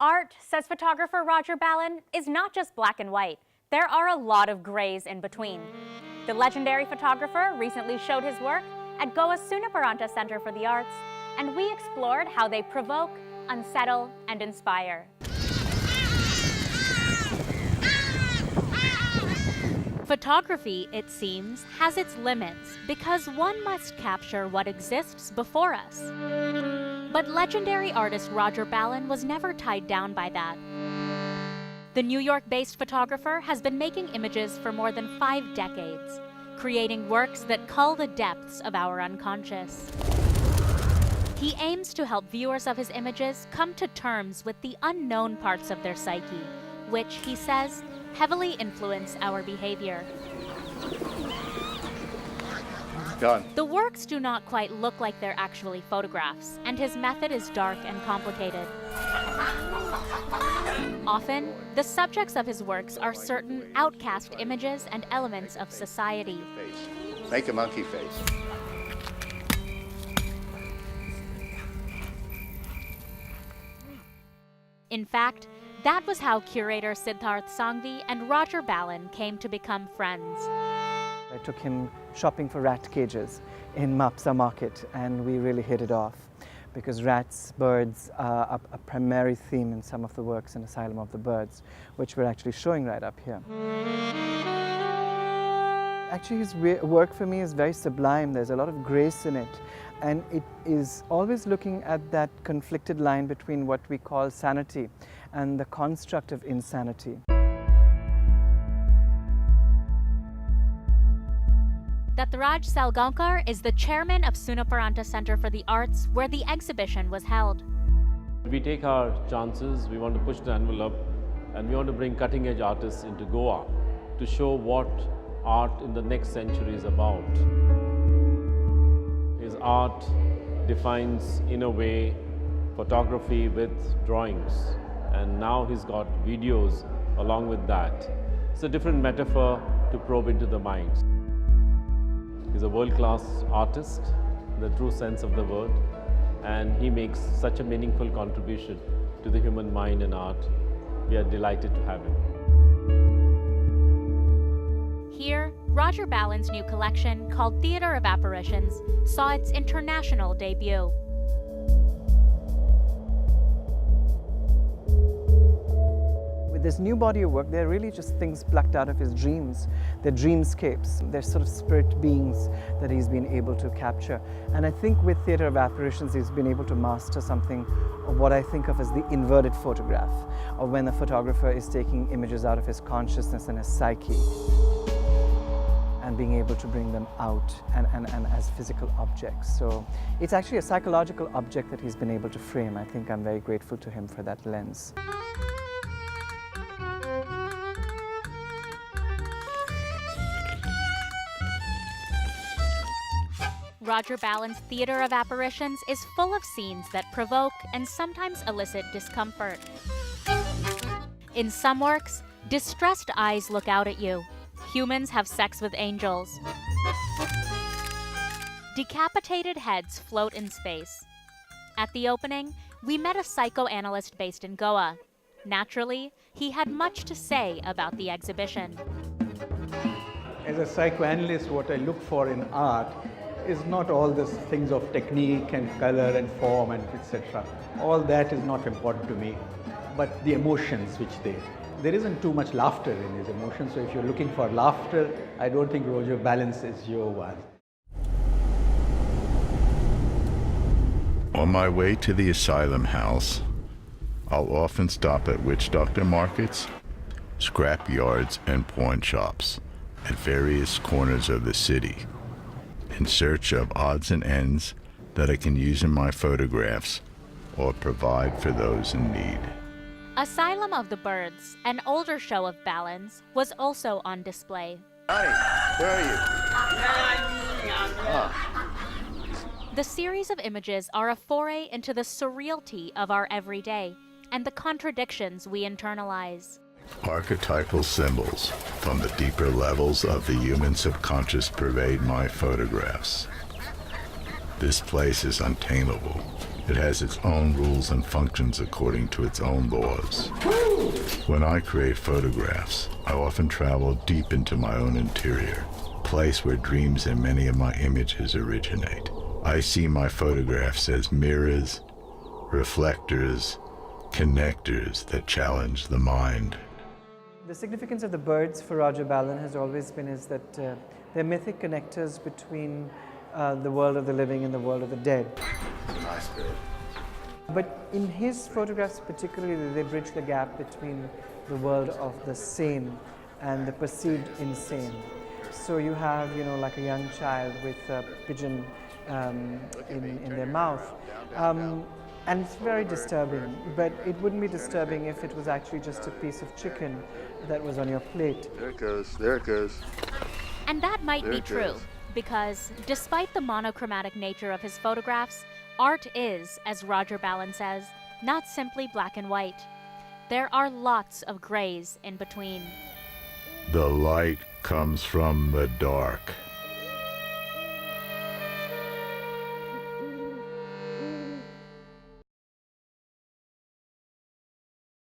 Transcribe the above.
Art, says photographer Roger Ballen, is not just black and white. There are a lot of grays in between. The legendary photographer recently showed his work at Goa's Sunaparanta Center for the Arts, and we explored how they provoke, unsettle, and inspire. Photography, it seems, has its limits because one must capture what exists before us. But legendary artist Roger Ballen was never tied down by that. The New York-based photographer has been making images for more than 5 decades, creating works that cull the depths of our unconscious. He aims to help viewers of his images come to terms with the unknown parts of their psyche, which, he says, heavily influence our behavior. Done. The works do not quite look like they're actually photographs, and his method is dark and complicated. Often, the subjects of his works are certain outcast images and elements of society. Make a monkey face. In fact, that was how curator Siddharth Sanghvi and Roger Ballen came to become friends. I took him shopping for rat cages in Mapusa market, and we really hit it off because rats, birds are a primary theme in some of the works in Asylum of the Birds, which we're actually showing right up here. Actually, his work for me is very sublime. There's a lot of grace in it, and it is always looking at that conflicted line between what we call sanity and the construct of insanity. Dattaraj Salgaokar is the chairman of Sunaparanta Center for the Arts, where the exhibition was held. We take our chances, we want to push the envelope, and we want to bring cutting-edge artists into Goa to show what art in the next century is about. His art defines, in a way, photography with drawings, and now he's got videos along with that. It's a different metaphor to probe into the minds. He's a world-class artist, in the true sense of the word, and he makes such a meaningful contribution to the human mind and art. We are delighted to have him. Here, Roger Ballen's new collection, called Theater of Apparitions, saw its international debut. With this new body of work, they're really just things plucked out of his dreams. They're dreamscapes. They're sort of spirit beings that he's been able to capture. And I think with Theater of Apparitions, he's been able to master something of what I think of as the inverted photograph, of when the photographer is taking images out of his consciousness and his psyche, and being able to bring them out and as physical objects. So it's actually a psychological object that he's been able to frame. I think I'm very grateful to him for that lens. Roger Ballen's Theater of Apparitions is full of scenes that provoke and sometimes elicit discomfort. In some works, distressed eyes look out at you. Humans have sex with angels. Decapitated heads float in space. At the opening, we met a psychoanalyst based in Goa. Naturally, he had much to say about the exhibition. As a psychoanalyst, what I look for in art is not all these things of technique and color and form and etc. All that is not important to me, but the emotions which there isn't too much laughter in his emotions, so if you're looking for laughter, I don't think Roger Ballen is your one. On my way to the asylum house, I'll often stop at witch doctor markets, scrap yards, and pawn shops at various corners of the city in search of odds and ends that I can use in my photographs or provide for those in need. Asylum of the Birds, an older show of Ballen's, was also on display. Johnny, where are you? The series of images are a foray into the surreality of our everyday and the contradictions we internalize. Archetypal symbols from the deeper levels of the human subconscious pervade my photographs. This place is untamable, It has its own rules and functions according to its own laws. When I create photographs, I often travel deep into my own interior, place where dreams and many of my images originate. I see my photographs as mirrors, reflectors, connectors that challenge the mind. The significance of the birds for Roger Ballen has always been is that they're mythic connectors between the world of the living and the world of the dead. Nice bird. But in his photographs particularly, they bridge the gap between the world of the sane and the perceived insane. So you have, like a young child with a pigeon in their mouth. And it's very disturbing, but it wouldn't be disturbing if it was actually just a piece of chicken that was on your plate. There it goes, there it goes. And that might There be it true, goes. because despite the monochromatic nature of his photographs, art is, as Roger Ballen says, not simply black and white. There are lots of grays in between. The light comes from the dark.